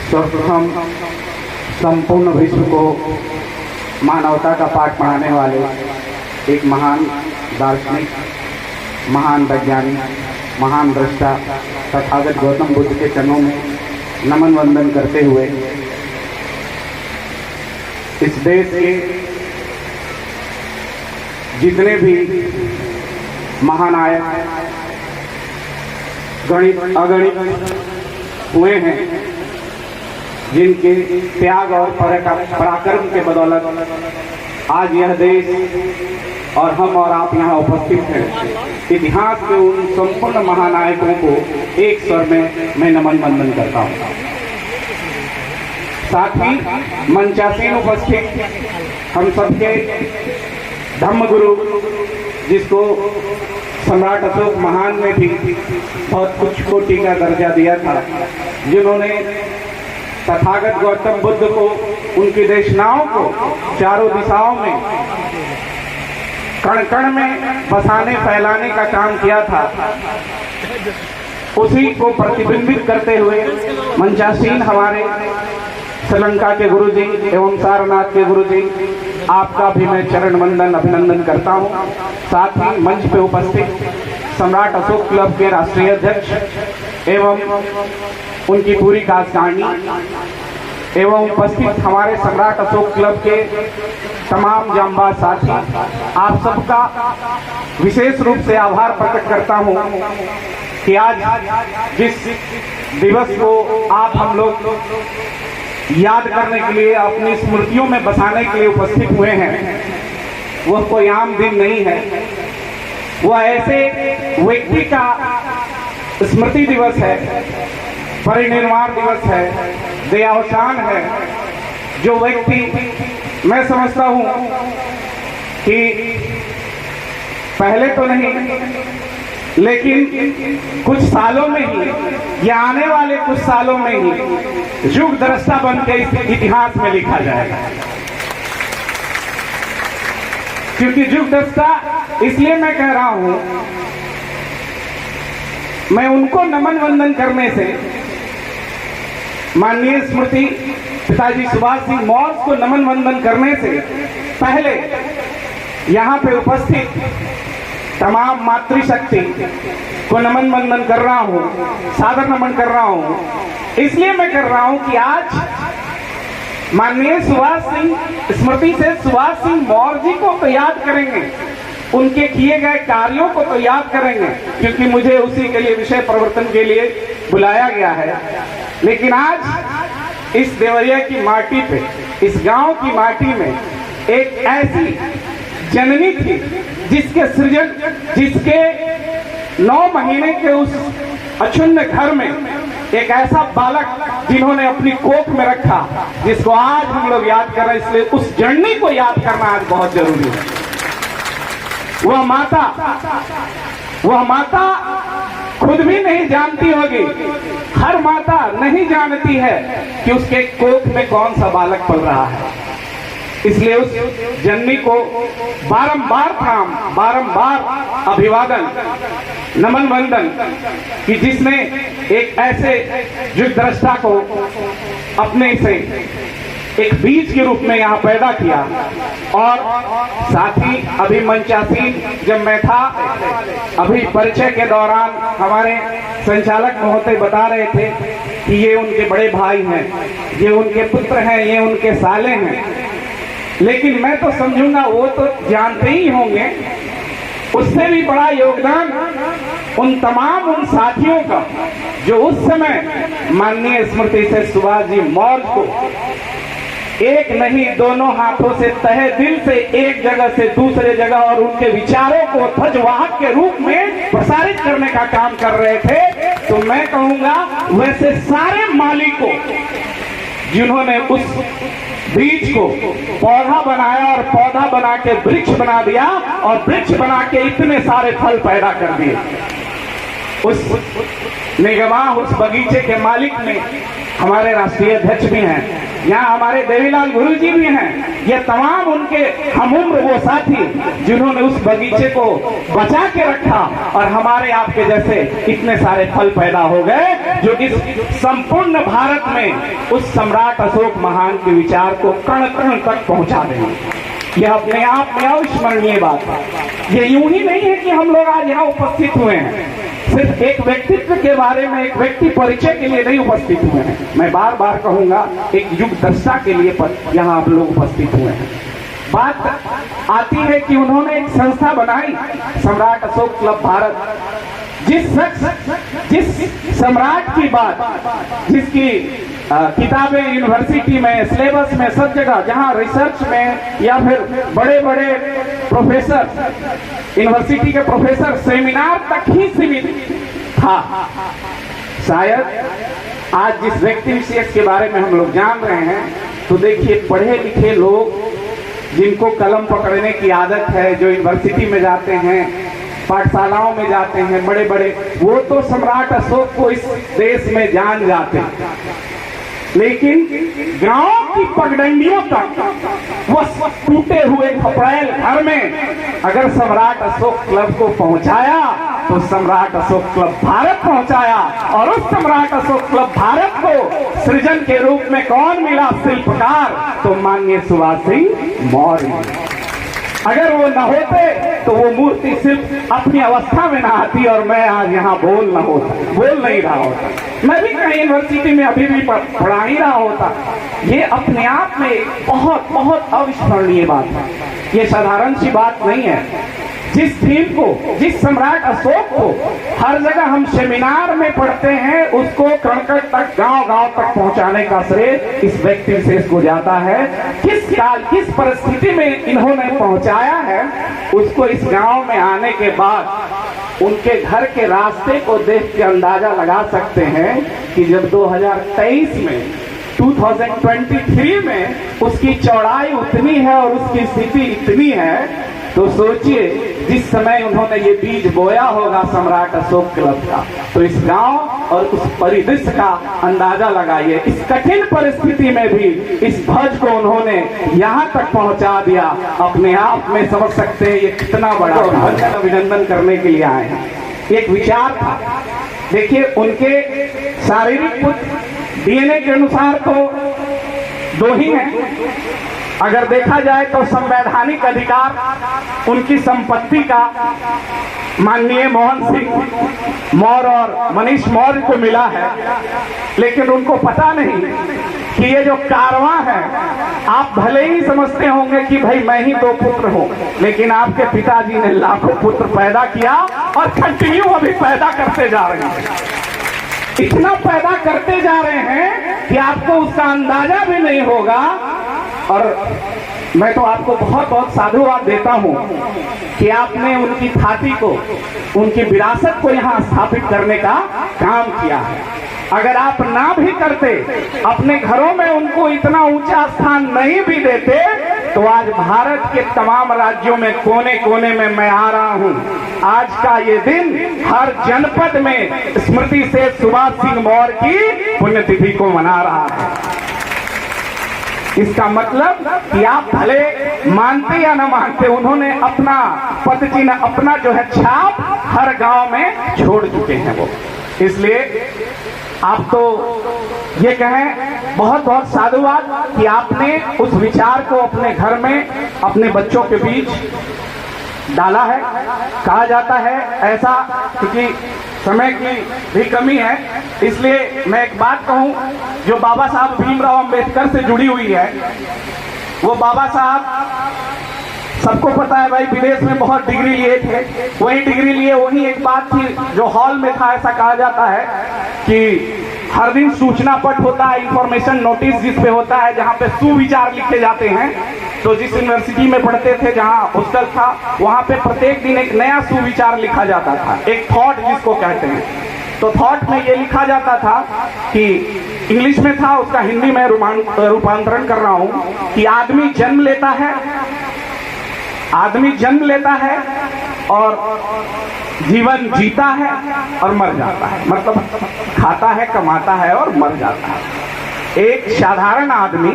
सर्वप्रथम संपूर्ण विश्व को मानवता का पाठ पढ़ाने वाले एक महान दार्शनिक, महान वैज्ञानिक, महान दृष्टा तथागत गौतम बुद्ध के चरणों में नमन वंदन करते हुए इस देश के जितने भी महानायक गणित अगणित हुए हैं, जिनके त्याग और पराक्रम के बदौलत आज यह देश और हम और आप यहाँ उपस्थित हैं, इतिहास के उन संपूर्ण महानायकों को एक स्वर में मैं नमन वंदन करता हूँ। साथ ही मंचासीन उपस्थित हम सबके धम्मगुरु, जिसको सम्राट अशोक महान ने भी बहुत कुछ कोटि का दर्जा दिया था, जिन्होंने तथागत गौतम बुद्ध को, उनकी देशनाओं को चारों दिशाओं में कण कण में बसाने फैलाने का काम किया था, उसी को प्रतिबिंबित करते हुए मंचासीन हमारे श्रीलंका के गुरुजी एवं सारनाथ के गुरुजी, आपका भी मैं चरण वंदन अभिनंदन करता हूं। साथ ही मंच पे उपस्थित सम्राट अशोक क्लब के राष्ट्रीय अध्यक्ष एवं उनकी पूरी कार्यकारिणी एवं उपस्थित हमारे सम्राट अशोक क्लब के तमाम जांबाज साथी, आप सबका विशेष रूप से आभार प्रकट करता हूं कि आज जिस दिवस को आप हम लोग याद करने के लिए, अपनी स्मृतियों में बसाने के लिए उपस्थित हुए हैं, वह कोई आम दिन नहीं है। वह ऐसे व्यक्ति का स्मृति दिवस है, परिनिर्वाण दिवस है, देहावसान है, जो व्यक्ति मैं समझता हूं कि पहले तो नहीं लेकिन कुछ सालों में ही या आने वाले कुछ सालों में ही युग दृष्टा बन के इस इतिहास में लिखा जाएगा। क्योंकि युग दृष्टा इसलिए मैं कह रहा हूं, मैं उनको नमन वंदन करने से, माननीय स्मृति पिताजी सुभाष सिंह मौर्य को नमन वंदन करने से पहले यहां पे उपस्थित तमाम मातृशक्ति को नमन वंदन कर रहा हूं, सादर नमन कर रहा हूं। इसलिए मैं कर रहा हूं कि आज माननीय सुभाष सिंह स्मृति से सुभाष सिंह मौर्य जी को तो याद करेंगे, उनके किए गए कार्यों को तो याद करेंगे, क्योंकि मुझे उसी के लिए विषय प्रवर्तन के लिए बुलाया गया है। लेकिन आज इस देवरिया की माटी पे, इस गांव की माटी में एक ऐसी जननी थी जिसके सृजन, जिसके 9 महीने के उस अक्षुण्ण घर में एक ऐसा बालक जिन्होंने अपनी कोख में रखा, जिसको आज हम लोग याद कर रहे हैं। इसलिए उस जननी को याद करना आज बहुत जरूरी है। वह माता खुद भी नहीं जानती होगी, हर माता नहीं जानती है कि उसके कोख में कौन सा बालक पल रहा है। इसलिए उस जननी को बारंबार अभिवादन, नमन वंदन कि जिसने एक ऐसे युग दृष्टा को अपने से एक बीज के रूप में यहाँ पैदा किया। और साथ ही अभी मंचासीन जब मैं था, अभी परिचय के दौरान हमारे संचालक महोदय बता रहे थे कि ये उनके बड़े भाई हैं, ये उनके पुत्र हैं, ये उनके साले हैं। लेकिन मैं तो समझूंगा वो तो जानते ही होंगे, उससे भी बड़ा योगदान उन तमाम उन साथियों का जो उस समय माननीय स्मृति से सुभाष जी मौर्य को एक नहीं दोनों हाथों से तहे दिल से एक जगह से दूसरे जगह और उनके विचारों को ध्वजवाहक के रूप में प्रसारित करने का काम कर रहे थे। तो मैं कहूंगा वैसे सारे मालिकों जिन्होंने उस बीज को पौधा बनाया और पौधा बना के वृक्ष बना दिया और वृक्ष बना के इतने सारे फल पैदा कर दिए, उस निगमा, उस बगीचे के मालिक में हमारे राष्ट्रीय अध्यक्ष भी हैं यहाँ हमारे देवीलाल गुरुजी भी हैं। ये तमाम उनके हमउम्र वो साथी जिन्होंने उस बगीचे को बचा के रखा और हमारे आपके जैसे इतने सारे फल पैदा हो गए जो इस संपूर्ण भारत में उस सम्राट अशोक महान के विचार को कण कण तक पहुंचा देंगे। यह अपने आप में अविस्मरणीय बात है। ये यूं ही नहीं है कि हम लोग आज यहाँ उपस्थित हुए हैं सिर्फ एक व्यक्तित्व के बारे में, एक व्यक्ति परिचय के लिए नहीं उपस्थित हुए हैं। मैं बार बार कहूंगा, एक युग दर्शा के लिए यहाँ आप लोग उपस्थित हुए हैं। बात आती है कि उन्होंने एक संस्था बनाई, सम्राट अशोक क्लब भारत। जिस सम्राट की बात, जिसकी किताबें यूनिवर्सिटी में, सिलेबस में, सब जगह जहां रिसर्च में या फिर बड़े बड़े प्रोफेसर, यूनिवर्सिटी के प्रोफेसर सेमिनार तक ही सीमित था, शायद आज जिस व्यक्ति विशेष के बारे में हम लोग जान रहे हैं, तो देखिए पढ़े लिखे लोग जिनको कलम पकड़ने की आदत है, जो यूनिवर्सिटी में जाते हैं, पाठशालाओं में जाते हैं, बड़े बड़े, वो तो सम्राट अशोक को इस देश में जान जाते हैं। लेकिन गांव की पगडंडियों तक वो टूटे हुए खपड़ैल घर में अगर सम्राट अशोक क्लब को पहुंचाया तो सम्राट अशोक क्लब भारत पहुंचाया। और उस सम्राट अशोक क्लब भारत को सृजन के रूप में कौन मिला? शिल्पकार, तो माननीय सुभाष सिंह मौर्य। अगर वो न होते तो वो मूर्ति सिर्फ अपनी अवस्था में ना आती और मैं आज यहाँ बोल नहीं रहा होता। मैं भी कहीं यूनिवर्सिटी में अभी भी पढ़ा ही रहा होता। ये अपने आप में बहुत बहुत अविस्मरणीय बात है। ये साधारण सी बात नहीं है। जिस थीम को, जिस सम्राट अशोक को हर जगह हम सेमिनार में पढ़ते हैं, उसको कण-कण तक, गांव-गांव तक पहुंचाने का श्रेय इस व्यक्ति विशेष को जाता है। किस काल, किस परिस्थिति में इन्होंने पहुंचाया है, उसको इस गांव में आने के बाद उनके घर के रास्ते को देख के अंदाजा लगा सकते हैं कि जब 2023 में 2023 में उसकी चौड़ाई उतनी है और उसकी स्थिति इतनी है, तो सोचिए जिस समय उन्होंने ये बीज बोया होगा सम्राट अशोक क्लब का, तो इस गांव और उस परिदृश्य का अंदाजा लगाइए। इस कठिन परिस्थिति में भी इस ध्वज को उन्होंने यहाँ तक पहुँचा दिया। अपने आप में समझ सकते हैं ये कितना बड़ा अभिनंदन करने के लिए आए हैं। एक विचार था, देखिए उनके शारीरिक पुत्र डीएनए के अनुसार तो दो ही हैं। अगर देखा जाए तो संवैधानिक अधिकार उनकी संपत्ति का माननीय मोहन सिंह मौर्य और मनीष मौर्य को मिला है, लेकिन उनको पता नहीं कि ये जो कारवां है, आप भले ही समझते होंगे कि भाई मैं ही 2 पुत्र हूं, लेकिन आपके पिताजी ने लाखों पुत्र पैदा किया और कंटिन्यू अभी पैदा करते जा रहे हैं। इतना पैदा करते जा रहे हैं कि आपको उसका अंदाजा भी नहीं होगा। और मैं तो आपको बहुत बहुत साधुवाद देता हूं कि आपने उनकी ख्याति को, उनकी विरासत को यहां स्थापित करने का काम किया है। अगर आप ना भी करते, अपने घरों में उनको इतना ऊंचा स्थान नहीं भी देते, तो आज भारत के तमाम राज्यों में कोने कोने में मैं आ रहा हूं। आज का ये दिन हर जनपद में स्मृति से सुभाष सिंह मौर्य की पुण्यतिथि को मना रहा है। इसका मतलब कि आप भले मानते या न मानते, उन्होंने अपना पद चिन्ह, अपना जो है छाप हर गांव में छोड़ चुके हैं वो। इसलिए आप तो ये कहें बहुत बहुत साधुवाद कि आपने उस विचार को अपने घर में, अपने बच्चों के बीच डाला है। कहा जाता है ऐसा, क्योंकि समय की भी कमी है, इसलिए मैं एक बात कहूं जो बाबा साहब भीमराव अंबेडकर से जुड़ी हुई है। वो बाबा साहब, सबको पता है भाई, विदेश में बहुत डिग्री लिए थे, वही डिग्री लिए वही एक बात थी जो हॉल में था। ऐसा कहा जाता है कि हर दिन सूचना पट होता है, इंफॉर्मेशन नोटिस जिस पे होता है, जहाँ पे सुविचार लिखे जाते हैं। तो जिस यूनिवर्सिटी में पढ़ते थे, जहाँ हॉस्टल था, वहाँ पे प्रत्येक दिन एक नया सुविचार लिखा जाता था, एक थॉट जिसको कहते हैं। तो थॉट में ये लिखा जाता था कि इंग्लिश में था, उसका हिंदी में रूपांतरण कर रहा हूँ कि आदमी जन्म लेता है और जीवन जीता है और मर जाता है। मतलब खाता है, कमाता है और मर जाता है। एक साधारण आदमी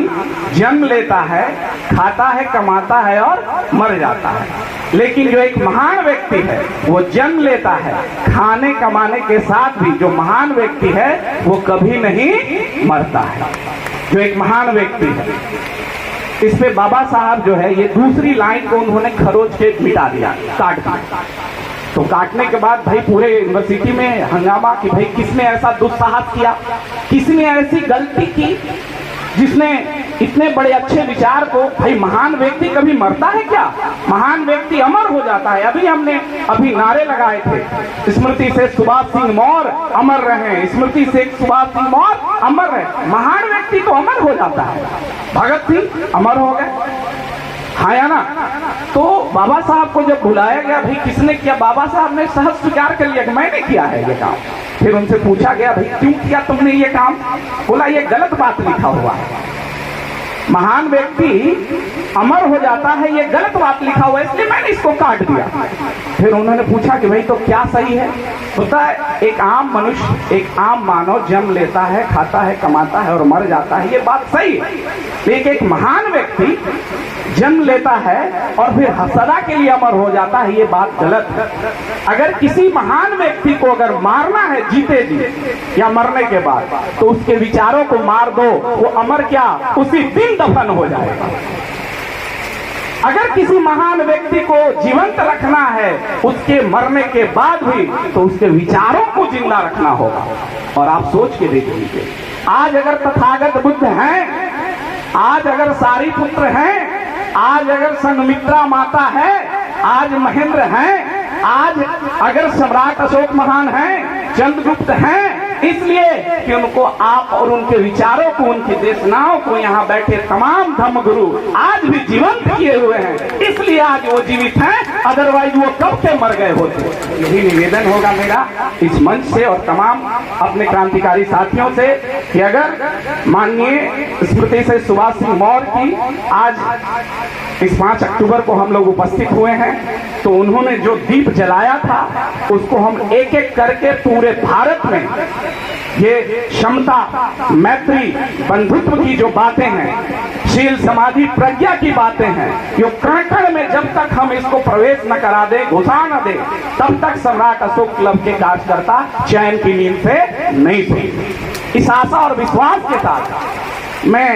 जन्म लेता है, खाता है, कमाता है और मर जाता है, लेकिन जो एक महान व्यक्ति है वो जन्म लेता है, खाने कमाने के साथ भी जो महान व्यक्ति है वो कभी नहीं मरता है। जो एक महान व्यक्ति है, इस पे बाबा साहब जो है ये दूसरी लाइन को उन्होंने खरोच के मिटा दिया, काट दिया। तो काटने के बाद भाई पूरे यूनिवर्सिटी में हंगामा कि भाई किसने ऐसा दुस्साहस किया, किसने ऐसी गलती की जिसने इतने बड़े अच्छे विचार को, भाई महान व्यक्ति कभी मरता है क्या? महान व्यक्ति अमर हो जाता है। अभी नारे लगाए थे, स्मृति से सुभाष सिंह मौर्य अमर रहे, स्मृति से सुभाष सिंह मौर्य अमर रहे। महान व्यक्ति तो अमर हो जाता है। भगत सिंह अमर हो गए, हाँ या ना? तो बाबा साहब को जब बुलाया गया, भाई किसने किया? बाबा साहब ने सहज स्वीकार कर लिया कि मैंने किया है ये काम। फिर उनसे पूछा गया, भाई क्यों किया तुमने ये काम? बोला ये गलत बात लिखा हुआ है, महान व्यक्ति अमर हो जाता है, ये गलत बात लिखा हुआ है, इसलिए मैंने इसको काट दिया। फिर उन्होंने पूछा कि भाई तो क्या सही है? होता है एक आम मनुष्य, एक आम मानव जन्म लेता है, खाता है, कमाता है और मर जाता है, ये बात सही है। लेकिन एक महान व्यक्ति जन्म लेता है और फिर सदा के लिए अमर हो जाता है, ये बात गलत है। अगर किसी महान व्यक्ति को अगर मारना है जीते जी या मरने के बाद, तो उसके विचारों को मार दो, वो अमर क्या उसी दिन दफन हो जाएगा। अगर किसी महान व्यक्ति को जीवंत रखना है उसके मरने के बाद भी, तो उसके विचारों को जिंदा रखना होगा। और आप सोच के देख लीजिए, आज अगर तथागत बुद्ध हैं, आज अगर सारिपुत्र हैं, आज अगर संघमित्रा माता है, आज महेंद्र हैं, आज अगर सम्राट अशोक महान हैं, चंद्रगुप्त हैं, इसलिए कि उनको आप और उनके विचारों को, उनकी देशनाओं को यहाँ बैठे तमाम धर्मगुरु आज भी जीवंत किए हुए हैं, इसलिए आज वो जीवित हैं, अदरवाइज वो कब से मर गए होते। यही निवेदन होगा मेरा इस मंच से और तमाम अपने क्रांतिकारी साथियों से कि अगर माननीय स्मृति से सुभाष सिंह मौर्य की आज इस 5 अक्टूबर को हम लोग उपस्थित हुए हैं, तो उन्होंने जो दीप जलाया था उसको हम एक एक करके पूरे भारत में ये क्षमता, मैत्री, बंधुत्व की जो बातें हैं, शील, समाधि, प्रज्ञा की बातें हैं, यो कण कण में जब तक हम इसको प्रवेश न करा दे, घुसा न दे, तब तक सम्राट अशोक क्लब के कार्यकर्ता चैन की नींद से नहीं सोएंगे। इस आशा और विश्वास के साथ मैं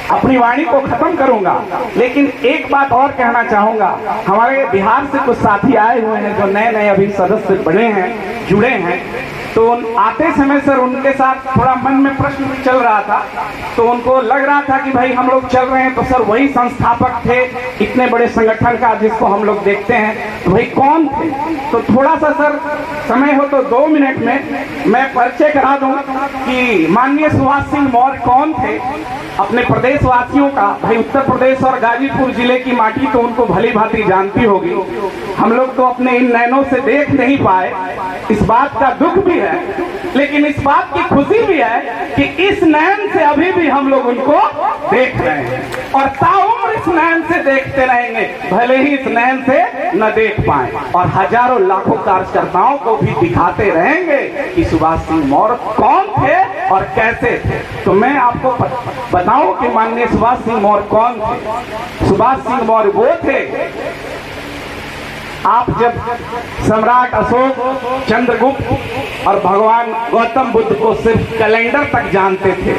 अपनी वाणी को खत्म करूंगा, लेकिन एक बात और कहना चाहूंगा। हमारे बिहार से कुछ साथी आए हुए हैं जो नए नए अभी सदस्य बने हैं, जुड़े हैं, तो आते समय सर उनके साथ थोड़ा मन में प्रश्न चल रहा था, तो उनको लग रहा था कि भाई हम लोग चल रहे हैं तो सर वही संस्थापक थे इतने बड़े संगठन का जिसको हम लोग देखते हैं, तो भाई कौन थे? तो थोड़ा सा सर समय हो तो 2 मिनट में मैं परिचय करा दूं कि माननीय सुभाष सिंह मौर्य कौन थे अपने प्रदेशवासियों का। भाई उत्तर प्रदेश और गाजीपुर जिले की माटी तो उनको भली भांति जानती होगी, हम लोग तो अपने इन नैनों से देख नहीं पाए, इस बात का दुख भी है, लेकिन इस बात की खुशी भी है कि इस नैन से अभी भी हम लोग उनको देख रहे हैं और ताउम्र इस नैन से देखते रहेंगे, भले ही इस नैन से न देख पाए, और हजारों लाखों कार्यकर्ताओं को भी दिखाते रहेंगे कि सुभाष सिंह मौर्य कौन थे और कैसे थे। तो मैं आपको बताऊं कि माननीय सुभाष सिंह मौर्य कौन थे। सुभाष सिंह मौर्य वो थे, आप जब सम्राट अशोक, चंद्रगुप्त और भगवान गौतम बुद्ध को सिर्फ कैलेंडर तक जानते थे,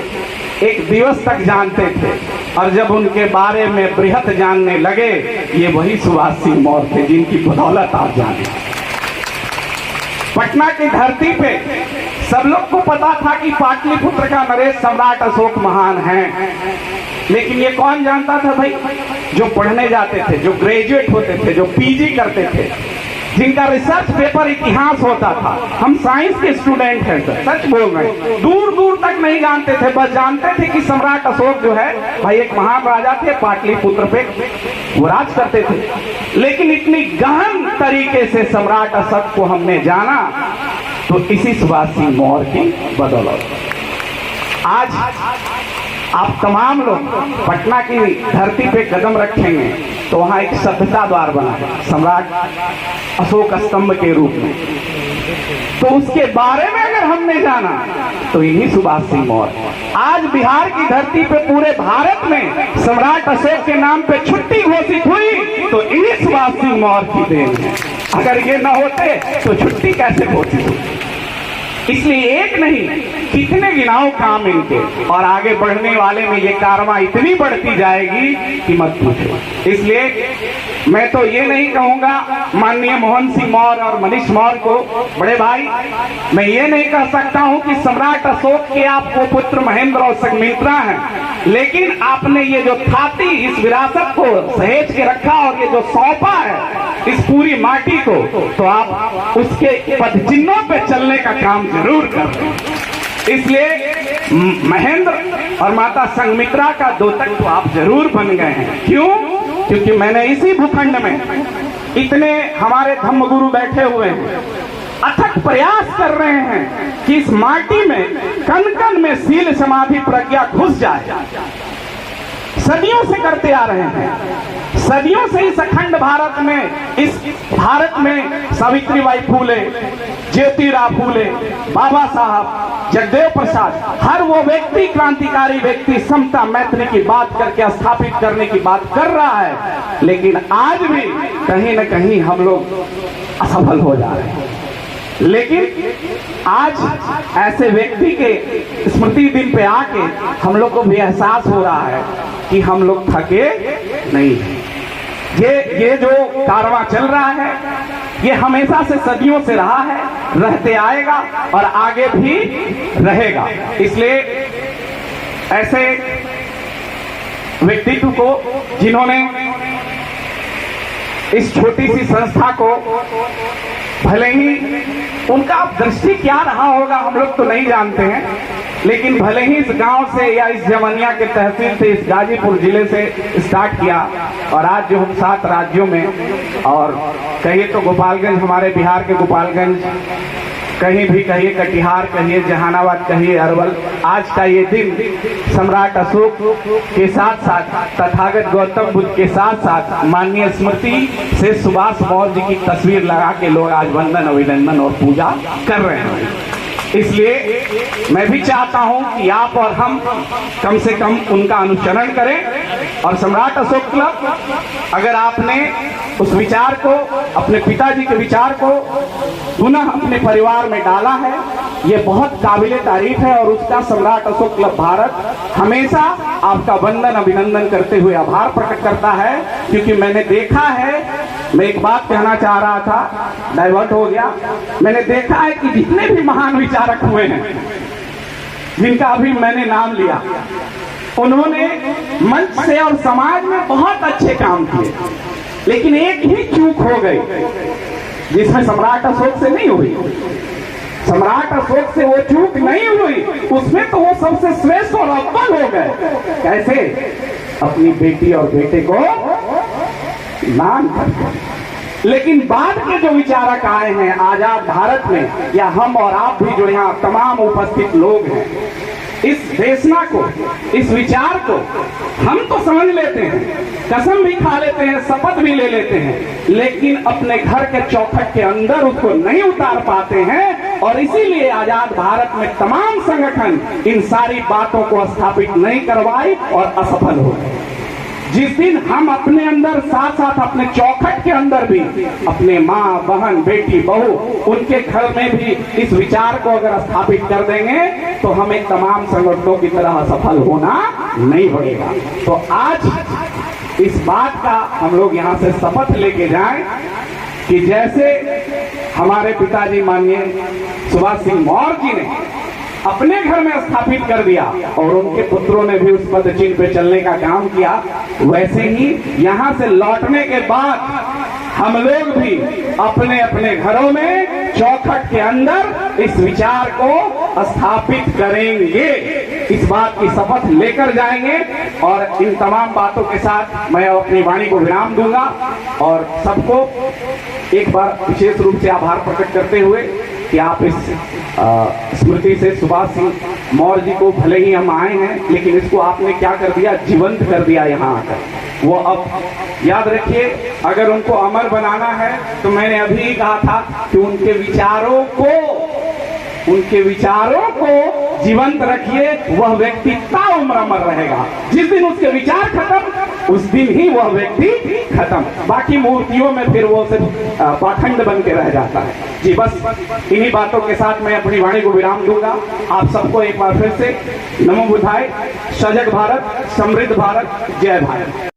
एक दिवस तक जानते थे, और जब उनके बारे में बृहत जानने लगे, ये वही सुभाष सिंह मौर्य थे जिनकी बदौलत आप जाने। पटना की धरती पे सब लोग को पता था कि पाटलिपुत्र का नरेश सम्राट अशोक महान हैं, लेकिन ये कौन जानता था भाई? जो पढ़ने जाते थे, जो ग्रेजुएट होते थे, जो पीजी करते थे, जिनका रिसर्च पेपर इतिहास होता था। हम साइंस के स्टूडेंट हैं सर, सच बोल रहे हैं, दूर दूर तक नहीं जानते थे, बस जानते थे कि सम्राट अशोक जो है भाई एक महान राजा थे, पाटलिपुत्र पे वो राज करते थे। लेकिन इतनी गहन तरीके से सम्राट अशोक को हमने जाना तो इसी सुभाष सिंह मौर्य की बदौलत। आज आप तमाम लोग पटना की धरती पे कदम रखेंगे तो वहां एक सभ्यता द्वार बना है सम्राट अशोक स्तंभ के रूप में। तो उसके बारे में अगर हमने जाना तो यही सुभाष सिंह मौर्य। आज बिहार की धरती पे पूरे भारत में सम्राट अशोक के नाम पे छुट्टी घोषित हुई तो इन्हीं सुभाष सिंह मौर्य की देन है। अगर ये न होते तो छुट्टी कैसे घोषित होती। इसलिए एक नहीं कितने गिनाओ काम इनके, और आगे बढ़ने वाले में ये कारवां इतनी बढ़ती जाएगी कि मत पूछो। इसलिए मैं तो ये नहीं कहूंगा माननीय मोहन सिंह मौर्य और मनीष मौर्य को, बड़े भाई, मैं ये नहीं कह सकता हूं कि सम्राट अशोक के आपको पुत्र महेंद्र और संघमित्रा हैं, लेकिन आपने ये जो थाती इस विरासत को सहेज के रखा और ये जो सौंपा है इस पूरी माटी को, तो आप उसके पदचिन्हों पे चलने का काम जरूर कर। इसलिए महेंद्र और माता संघमित्रा का दोतक तो आप जरूर बन गए हैं। क्यों? क्योंकि मैंने इसी भूखंड में इतने हमारे धम्मगुरु बैठे हुए हैं, अथक प्रयास कर रहे हैं कि इस माटी में कण कण में शील समाधि प्रज्ञा घुस जाए। सदियों से करते आ रहे हैं, सदियों से इस अखंड भारत में, इस भारत में सावित्रीबाई फूले, ज्योतिराव फूले, बाबा साहब, जगदेव प्रसाद, हर वो व्यक्ति क्रांतिकारी व्यक्ति समता मैत्री की बात करके स्थापित करने की बात कर रहा है, लेकिन आज भी कहीं न कहीं हम लोग असफल हो जा रहे हैं। लेकिन आज ऐसे व्यक्ति के स्मृति दिन पे आके हम लोग को भी एहसास हो रहा है कि हम लोग थके नहीं। ये जो कारवां चल रहा है ये हमेशा से सदियों से रहा है, रहते आएगा और आगे भी रहेगा। इसलिए ऐसे व्यक्तित्व को जिन्होंने इस छोटी सी संस्था को, भले ही उनका दृष्टि क्या रहा होगा हम लोग तो नहीं जानते हैं, लेकिन भले ही इस गांव से या इस जमनिया के तहसील से, इस गाजीपुर जिले से स्टार्ट किया और आज जो हम 7 राज्यों में, और कहिए तो गोपालगंज, हमारे बिहार के गोपालगंज, कहीं भी कहिए कटिहार, कहिए जहानाबाद, कहिए अरवल, आज का ये दिन सम्राट अशोक के साथ साथ तथागत गौतम बुद्ध के साथ साथ माननीय स्मृति से सुभाष मौर्य जी की तस्वीर लगा के लोग आज वंदन, अभिनंदन और पूजा कर रहे हैं। इसलिए मैं भी चाहता हूं कि आप और हम कम से कम उनका अनुसरण करें। और सम्राट अशोक क्लब, अगर आपने उस विचार को, अपने पिताजी के विचार को पुनः अपने परिवार में डाला है, ये बहुत काबिले तारीफ है और उसका सम्राट अशोक क्लब भारत हमेशा आपका वंदन, अभिनंदन करते हुए आभार प्रकट करता है। क्योंकि मैंने देखा है, मैं एक बात कहना चाह रहा था, डाइवर्ट हो गया। मैंने देखा है कि जितने भी महान विचारक हुए हैं, जिनका अभी मैंने नाम लिया, उन्होंने मंच से और समाज में बहुत अच्छे काम किए, लेकिन एक ही चूक हो गई जिसमें सम्राट अशोक से नहीं हुई। सम्राट अशोक से वो चूक नहीं हुई, उसमें तो वो सबसे श्रेष्ठ और अव्वल हो गए। कैसे? अपनी बेटी और बेटे को मान करके। लेकिन बाद के जो विचारक आए हैं आजाद भारत में, या हम और आप भी जो यहाँ तमाम उपस्थित लोग हैं, इस देशना को, इस विचार को हम तो समझ लेते हैं, कसम भी खा लेते हैं, शपथ भी ले लेते हैं, लेकिन अपने घर के चौखट के अंदर उसको नहीं उतार पाते हैं। और इसीलिए आजाद भारत में तमाम संगठन इन सारी बातों को स्थापित नहीं करवाई और असफल हो गए। जिस दिन हम अपने अंदर, साथ साथ अपने चौखट के अंदर भी, अपने माँ, बहन, बेटी, बहू, उनके घर में भी इस विचार को अगर स्थापित कर देंगे तो हमें तमाम संगठनों की तरह सफल होना नहीं पड़ेगा। तो आज इस बात का हम लोग यहाँ से शपथ लेके जाएं कि जैसे हमारे पिताजी माननीय सुभाष सिंह मौर्य जी ने अपने घर में स्थापित कर दिया और उनके पुत्रों ने भी उस पद चिन्ह पे चलने का काम किया, वैसे ही यहाँ से लौटने के बाद हम लोग भी अपने अपने घरों में चौखट के अंदर इस विचार को स्थापित करेंगे। इस बात की शपथ लेकर जाएंगे। और इन तमाम बातों के साथ मैं अपनी वाणी को विराम दूंगा और सबको एक बार विशेष रूप से आभार प्रकट करते हुए कि आप इस स्मृति से सुभाष सिंह मौर्य जी को, भले ही हम आए हैं लेकिन इसको आपने क्या कर दिया, जीवंत कर दिया यहाँ आकर। वो अब याद रखिए, अगर उनको अमर बनाना है तो मैंने अभी ही कहा था कि उनके विचारों को जीवंत रखिए, वह व्यक्ति ताउम्र अमर रहेगा। जिस दिन उसके विचार खत्म, उस दिन ही वह व्यक्ति खत्म। बाकी मूर्तियों में फिर वो सिर्फ पाखंड बन के रह जाता है। जी बस इन्हीं बातों के साथ मैं अपनी वाणी को विराम दूंगा। आप सबको एक बार फिर से नमो बुद्धाय। सजग भारत, समृद्ध भारत, जय भारत।